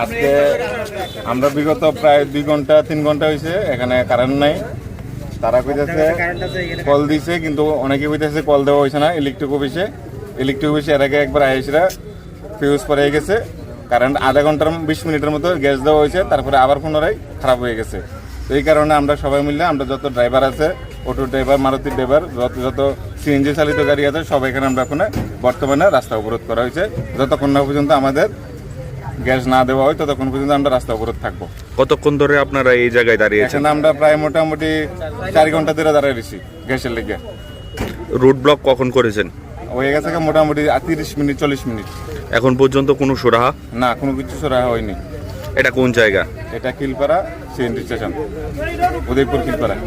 আজকে আমরা বিগত প্রায় 2 ঘন্টা 3 ঘন্টা হয়েছে এখানে কারেন্ট নাই। তারা কইতেছে কল দিছে, কিন্তু অনেকে কইতেছে কল দেওয়া হয়েছে না। ইলেকট্রিক অফিসে এর আগে একবার আইসিরা ফিউজ পরে গেছে। কারেন্ট আধা ঘন্টার 20 মিনিটের মতো গ্যাস দেওয়া হয়েছে, তারপরে আবার পুনরায় খারাপ হয়ে গেছে। তো এই কারণে আমরা সবাই মিলে, আমরা যত ড্রাইভার আছে, অটো ড্রাইভার, মারুতি ড্রাইভার, যত সিএনজি চালিত গাড়ি আছে, সবাই এখানে আমরা এখন বর্তমানে রাস্তা অবরোধ করা হয়েছে। যতক্ষণ না পর্যন্ত আমাদের গ্যাস না দেওয়া হয় ততক্ষণ পর্যন্ত আমরা রাস্তা অবরোধ থাকবো। কতক্ষণ ধরে আপনারা এই জায়গায় দাঁড়িয়েছেন? এখানে আমরা প্রায় মোটামুটি 4 ঘন্টা ধরে দাঁড়িয়ে রয়েছি গ্যাসের লেগে। রুট ব্লক কখন করেছেন? হয়ে গেছে মোটামুটি 30 মিনিট 40 মিনিট। এখন পর্যন্ত কোনো সুরাহা? না, কোনো কিছু সরাহা হয়নি। এটা কোন জায়গা? এটা খিলপাড়া সিএনজি স্টেশন, উদয়পুর খিলপাড়া।